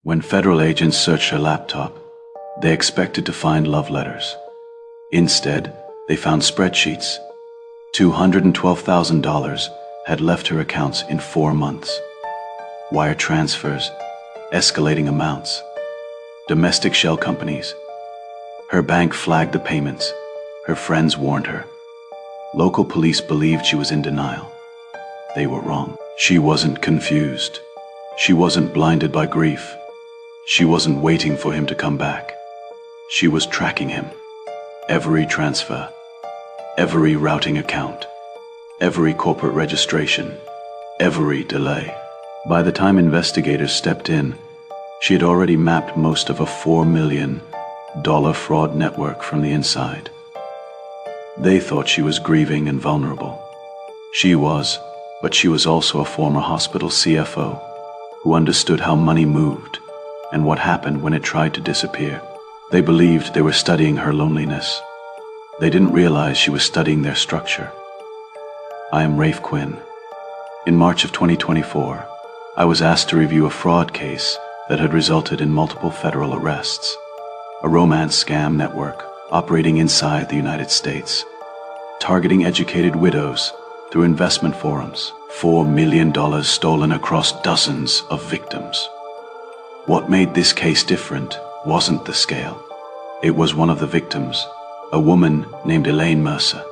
When federal agents searched her laptop, they expected to find love letters. Instead, they found spreadsheets. $212,000 had left her accounts in 4 months. Wire transfers, escalating amounts, domestic shell companies. Her bank flagged the payments. Her friends warned her. Local police believed she was in denial. They were wrong. She wasn't confused. She wasn't blinded by grief. She wasn't waiting for him to come back. She was tracking him. Every transfer, every routing account, every corporate registration, every delay. By the time investigators stepped in, she had already mapped most of a $4 million fraud network from the inside. They thought she was grieving and vulnerable. She was, but she was also a former hospital CFO who understood how money moved and what happened when it tried to disappear. They believed they were studying her loneliness. They didn't realize she was studying their structure. I am Rafe Quinn. In March of 2024, I was asked to review a fraud case that had resulted in multiple federal arrests. A romance scam network operating inside the United States, targeting educated widows through investment forums. $4 million stolen across dozens of victims. What made this case different wasn't the scale. It was one of the victims, a woman named Elaine Mercer,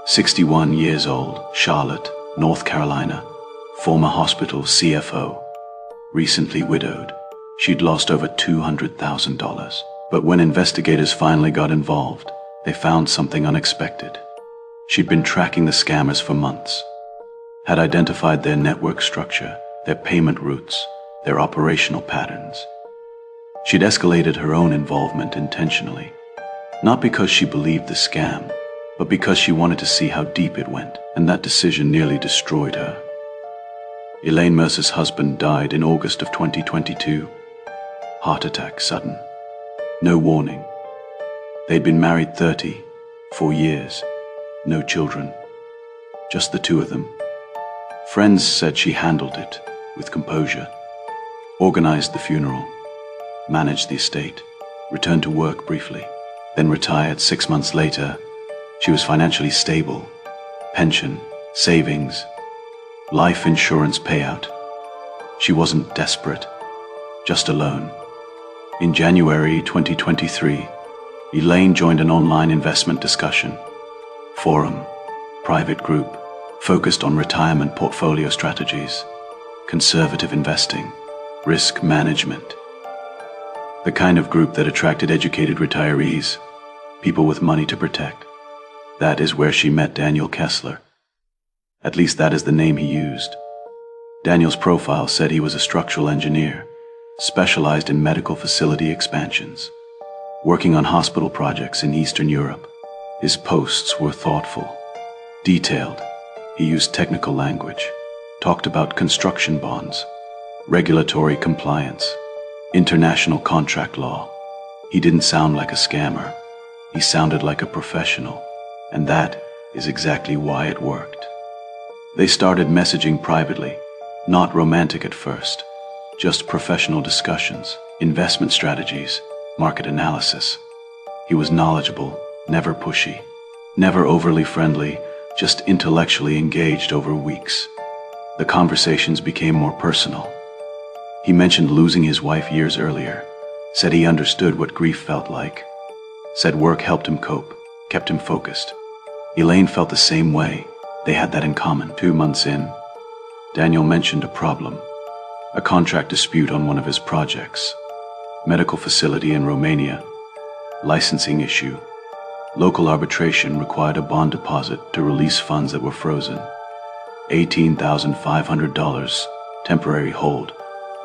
61 years old, Charlotte, North Carolina, former hospital CFO, recently widowed. She'd lost over $200,000. But when investigators finally got involved, they found something unexpected. She'd been tracking the scammers for months, had identified their network structure, their payment routes, their operational patterns. She'd escalated her own involvement intentionally, not because she believed the scam, but because she wanted to see how deep it went, and that decision nearly destroyed her. Elaine Mercer's husband died in August of 2022. Heart attack, sudden. No warning. They'd been married 4 years, no children, just the two of them. Friends said she handled it with composure, organized the funeral, managed the estate, returned to work briefly, then retired 6 months later. She was financially stable, pension, savings, life insurance payout. She wasn't desperate, just alone. In January 2023, Elaine joined an online investment discussion forum, private group, focused on retirement portfolio strategies, conservative investing, risk management. The kind of group that attracted educated retirees, people with money to protect. That is where she met Daniel Kessler. At least that is the name he used. Daniel's profile said he was a structural engineer, specialized in medical facility expansions, working on hospital projects in Eastern Europe. His posts were thoughtful, detailed. He used technical language, talked about construction bonds, regulatory compliance, international contract law. He didn't sound like a scammer. He sounded like a professional, and that is exactly why it worked. They started messaging privately, not romantic at first, just professional discussions, investment strategies, market analysis. He was knowledgeable, never pushy, never overly friendly, just intellectually engaged over weeks. The conversations became more personal. He mentioned losing his wife years earlier, said he understood what grief felt like, said work helped him cope, kept him focused. Elaine felt the same way. They had that in common. 2 months in, Daniel mentioned a problem, a contract dispute on one of his projects, medical facility in Romania, licensing issue. Local arbitration required a bond deposit to release funds that were frozen. $18,500 temporary hold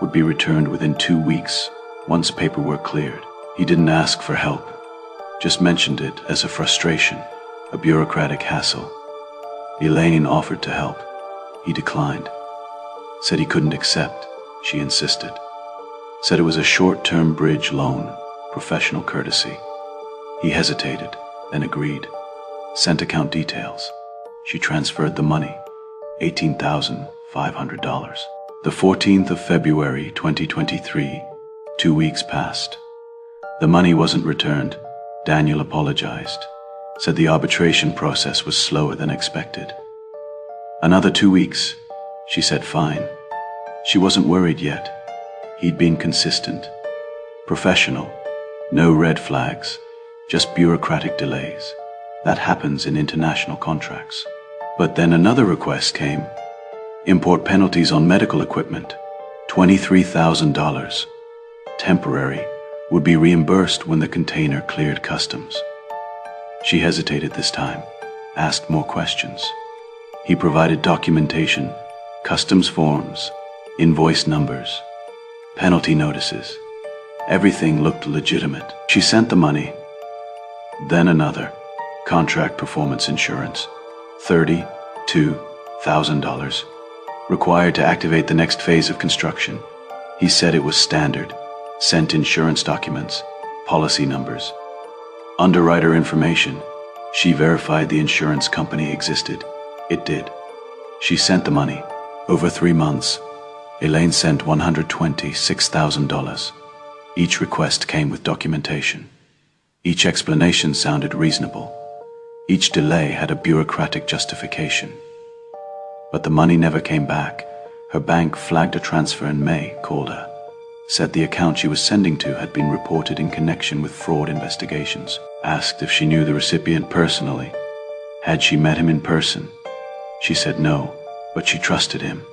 would be returned within 2 weeks once paperwork cleared. He didn't ask for help, just mentioned it as a frustration, a bureaucratic hassle. Elaine offered to help. He declined. Said he couldn't accept. She insisted. Said it was a short-term bridge loan, professional courtesy. He hesitated, then agreed. Sent account details. She transferred the money, $18,500. The 14th of February 2023, 2 weeks passed. The money wasn't returned. Daniel apologized, said the arbitration process was slower than expected. Another 2 weeks, she said fine. She wasn't worried yet. He'd been consistent, professional, no red flags, just bureaucratic delays. That happens in international contracts. But then another request came. Import penalties on medical equipment, $23,000. Temporary, would be reimbursed when the container cleared customs. She hesitated this time, asked more questions. He provided documentation, customs forms, invoice numbers, penalty notices. Everything looked legitimate. She sent the money. Then another, contract performance insurance, $32,000, required to activate the next phase of construction. He said it was standard, sent insurance documents, policy numbers, underwriter information. She verified the insurance company existed. It did. She sent the money. Over 3 months, Elaine sent $126,000. Each request came with documentation. Each explanation sounded reasonable. Each delay had a bureaucratic justification. But the money never came back. Her bank flagged a transfer in May, called her, said the account she was sending to had been reported in connection with fraud investigations, asked if she knew the recipient personally. Had she met him in person? She said no, but she trusted him.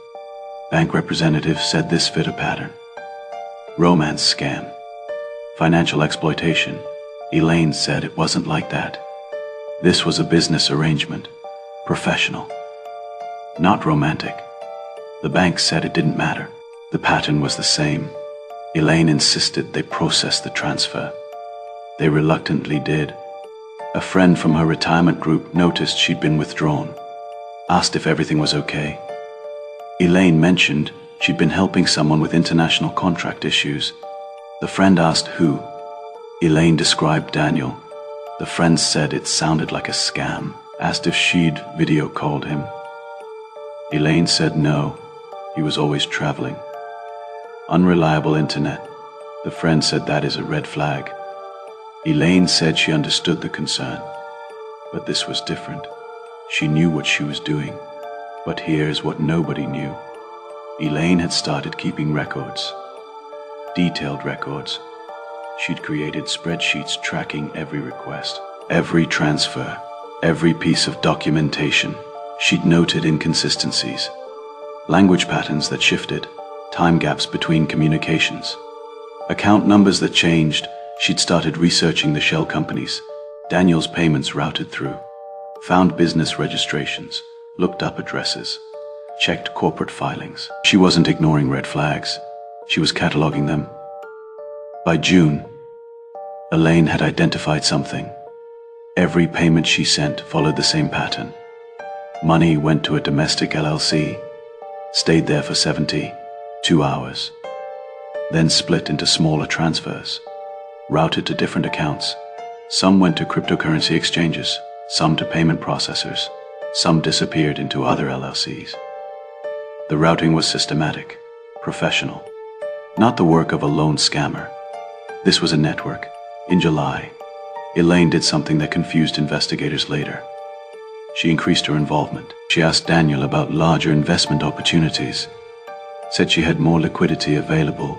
Bank representatives said this fit a pattern. Romance scam. Financial exploitation. Elaine said it wasn't like that. This was a business arrangement. Professional. Not romantic. The bank said it didn't matter. The pattern was the same. Elaine insisted they process the transfer. They reluctantly did. A friend from her retirement group noticed she'd been withdrawn, asked if everything was okay. Elaine mentioned she'd been helping someone with international contract issues. The friend asked who. Elaine described Daniel. The friend said it sounded like a scam, asked if she'd video called him. Elaine said no, he was always traveling. Unreliable internet. The friend said that is a red flag. Elaine said she understood the concern, but this was different. She knew what she was doing, but here's what nobody knew. Elaine had started keeping records, detailed records. She'd created spreadsheets tracking every request, every transfer, every piece of documentation. She'd noted inconsistencies, language patterns that shifted, time gaps between communications, account numbers that changed. She'd started researching the shell companies, Daniel's payments routed through, found business registrations, looked up addresses, checked corporate filings. She wasn't ignoring red flags. She was cataloging them. By June, Elaine had identified something. Every payment she sent followed the same pattern. Money went to a domestic LLC, stayed there for 72 hours, then split into smaller transfers, routed to different accounts. Some went to cryptocurrency exchanges, some to payment processors, some disappeared into other LLCs. The routing was systematic, professional, not the work of a lone scammer. This was a network. In July, Elaine did something that confused investigators later. She increased her involvement. She asked Daniel about larger investment opportunities, said she had more liquidity available,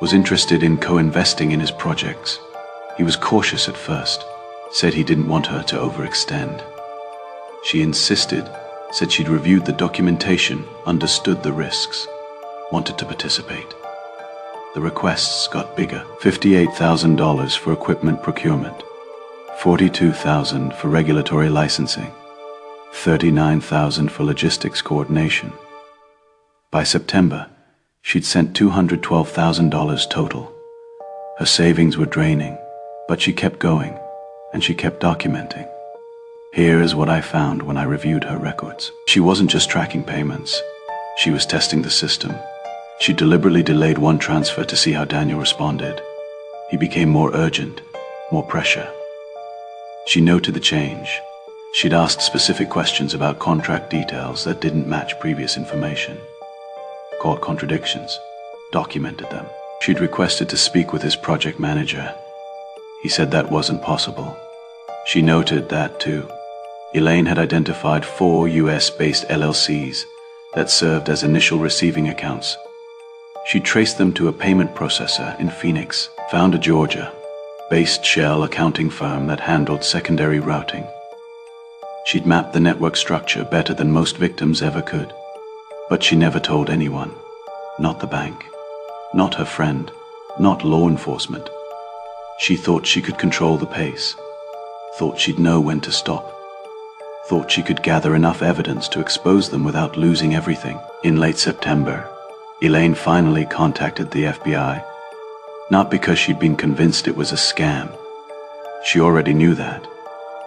was interested in co-investing in his projects. He was cautious at first, said he didn't want her to overextend. She insisted, said she'd reviewed the documentation, understood the risks, wanted to participate. The requests got bigger. $58,000 for equipment procurement, $42,000 for regulatory licensing, $39,000 for logistics coordination. By September, she'd sent $212,000 total. Her savings were draining, but she kept going, and she kept documenting. Here is what I found when I reviewed her records. She wasn't just tracking payments. She was testing the system. She deliberately delayed one transfer to see how Daniel responded. He became more urgent, more pressure. She noted the change. She'd asked specific questions about contract details that didn't match previous information. Caught contradictions, documented them. She'd requested to speak with his project manager. He said that wasn't possible. She noted that, too, Elaine had identified 4 US-based LLCs that served as initial receiving accounts. She traced them to a payment processor in Phoenix, found a Georgia-based shell accounting firm that handled secondary routing. She'd mapped the network structure better than most victims ever could, but she never told anyone. Not the bank, not her friend, not law enforcement. She thought she could control the pace, thought she'd know when to stop, thought she could gather enough evidence to expose them without losing everything. In late September, Elaine finally contacted the FBI, not because she'd been convinced it was a scam. She already knew that,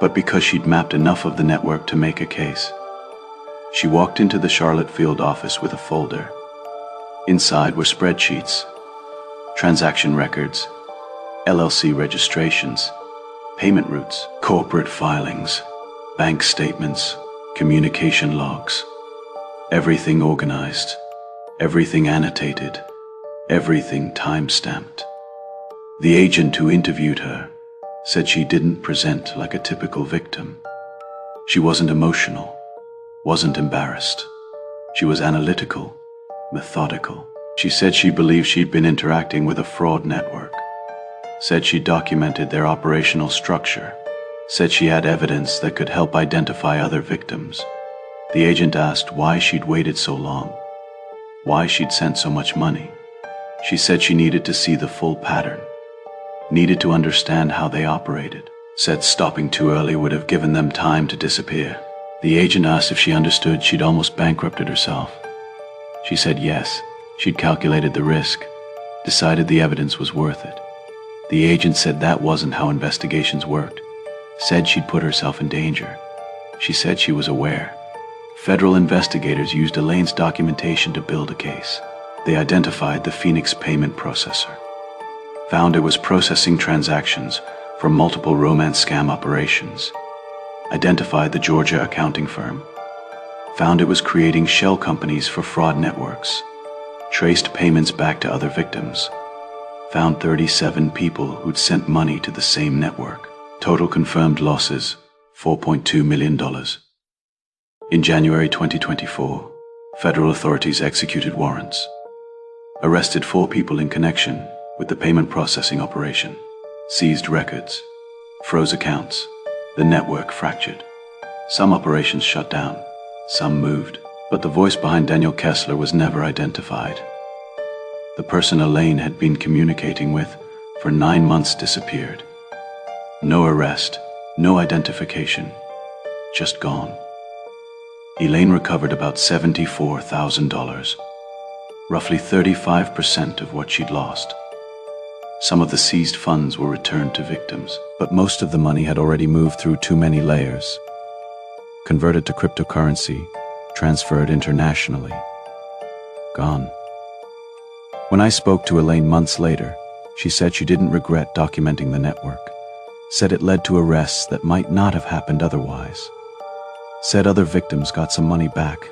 but because she'd mapped enough of the network to make a case. She walked into the Charlotte field office with a folder. Inside were spreadsheets, transaction records, LLC registrations, payment routes, corporate filings, bank statements, communication logs. Everything organized, everything annotated, everything time-stamped. The agent who interviewed her said she didn't present like a typical victim. She wasn't emotional, wasn't embarrassed. She was analytical, methodical. She said she believed she'd been interacting with a fraud network. Said she documented their operational structure. Said she had evidence that could help identify other victims. The agent asked why she'd waited so long, why she'd sent so much money. She said she needed to see the full pattern, needed to understand how they operated. Said stopping too early would have given them time to disappear. The agent asked if she understood she'd almost bankrupted herself. She said yes, she'd calculated the risk, decided the evidence was worth it. The agent said that wasn't how investigations worked, said she'd put herself in danger. She said she was aware. Federal investigators used Elaine's documentation to build a case. They identified the Phoenix payment processor, found it was processing transactions for multiple romance scam operations, identified the Georgia accounting firm, found it was creating shell companies for fraud networks, traced payments back to other victims, found 37 people who'd sent money to the same network. Total confirmed losses, $4.2 million. In January 2024, federal authorities executed warrants, arrested 4 people in connection with the payment processing operation, seized records, froze accounts. The network fractured. Some operations shut down, some moved, but the voice behind Daniel Kessler was never identified. The person Elaine had been communicating with for 9 months disappeared. No arrest, no identification, just gone. Elaine recovered about $74,000, roughly 35% of what she'd lost. Some of the seized funds were returned to victims, but most of the money had already moved through too many layers. Converted to cryptocurrency, transferred internationally. Gone. When I spoke to Elaine months later, she said she didn't regret documenting the network. Said it led to arrests that might not have happened otherwise. Said other victims got some money back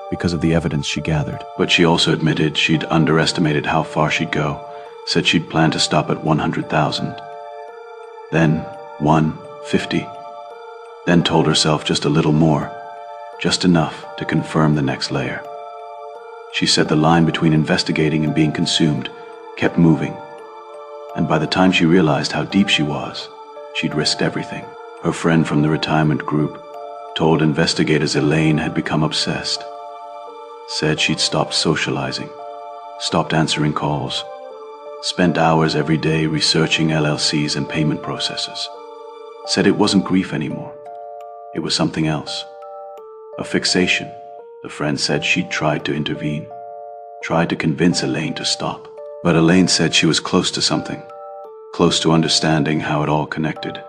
because of the evidence she gathered. But she also admitted she'd underestimated how far she'd go. Said she'd planned to stop at 100,000. Then 150. Then told herself just a little more, just enough to confirm the next layer. She said the line between investigating and being consumed kept moving. And by the time she realized how deep she was, she'd risked everything. Her friend from the retirement group told investigators Elaine had become obsessed. Said she'd stopped socializing, stopped answering calls, spent hours every day researching LLCs and payment processors. Said it wasn't grief anymore. It was something else. A fixation. The friend said she'd tried to intervene, tried to convince Elaine to stop. But Elaine said she was close to something, close to understanding how it all connected.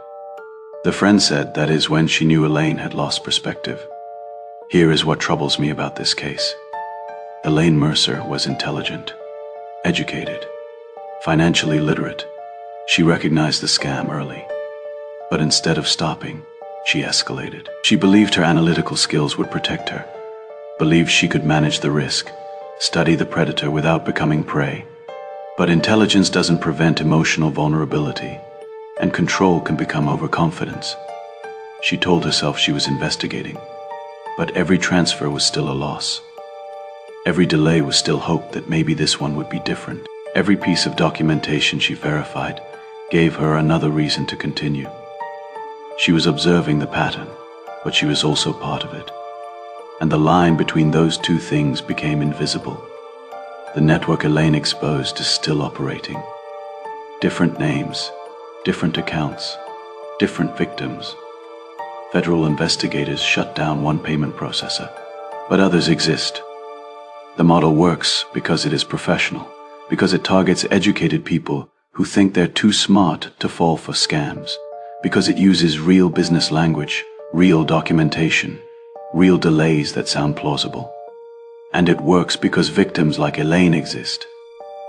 The friend said that is when she knew Elaine had lost perspective. Here is what troubles me about this case. Elaine Mercer was intelligent, educated, financially literate. She recognized the scam early. But instead of stopping, she escalated. She believed her analytical skills would protect her, believed she could manage the risk, study the predator without becoming prey. But intelligence doesn't prevent emotional vulnerability, and control can become overconfidence. She told herself she was investigating, but every transfer was still a loss. Every delay was still hope that maybe this one would be different. Every piece of documentation she verified gave her another reason to continue. She was observing the pattern, but she was also part of it. And the line between those two things became invisible. The network Elaine exposed is still operating. Different names, different accounts, different victims. Federal investigators shut down one payment processor, but others exist. The model works because it is professional, because it targets educated people who think they're too smart to fall for scams, because it uses real business language, real documentation, real delays that sound plausible. And it works because victims like Elaine exist.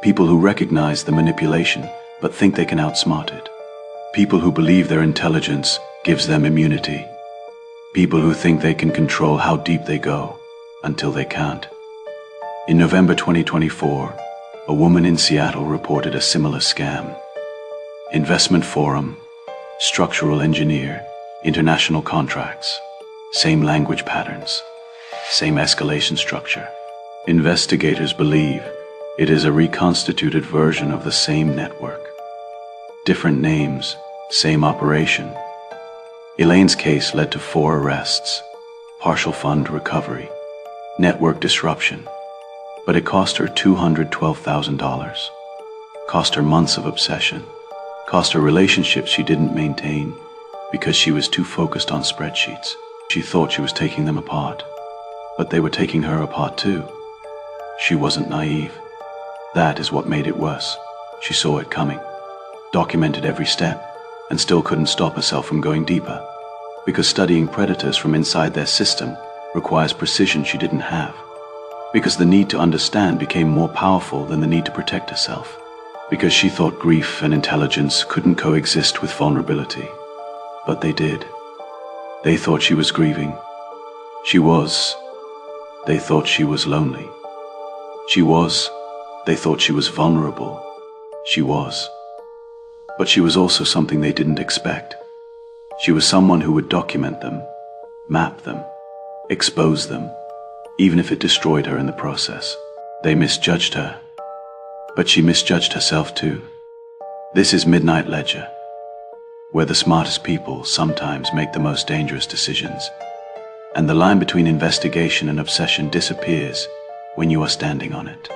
People who recognize the manipulation but think they can outsmart it. People who believe their intelligence gives them immunity. People who think they can control how deep they go until they can't. In November 2024, a woman in Seattle reported a similar scam. Investment forum, structural engineer, international contracts, same language patterns, same escalation structure. Investigators believe it is a reconstituted version of the same network. Different names, same operation. Elaine's case led to 4 arrests, partial fund recovery, network disruption, but it cost her $212,000, cost her months of obsession, cost her relationships she didn't maintain because she was too focused on spreadsheets. She thought she was taking them apart, but they were taking her apart too. She wasn't naive. That is what made it worse. She saw it coming, documented every step, and still couldn't stop herself from going deeper, because studying predators from inside their system requires precision she didn't have, because the need to understand became more powerful than the need to protect herself, because she thought grief and intelligence couldn't coexist with vulnerability. But they did. They thought she was grieving. She was. They thought she was lonely. She was. They thought she was vulnerable. She was. But she was also something they didn't expect. She was someone who would document them, map them, expose them, even if it destroyed her in the process. They misjudged her, but she misjudged herself too. This is Midnight Ledger, where the smartest people sometimes make the most dangerous decisions, and the line between investigation and obsession disappears when you are standing on it.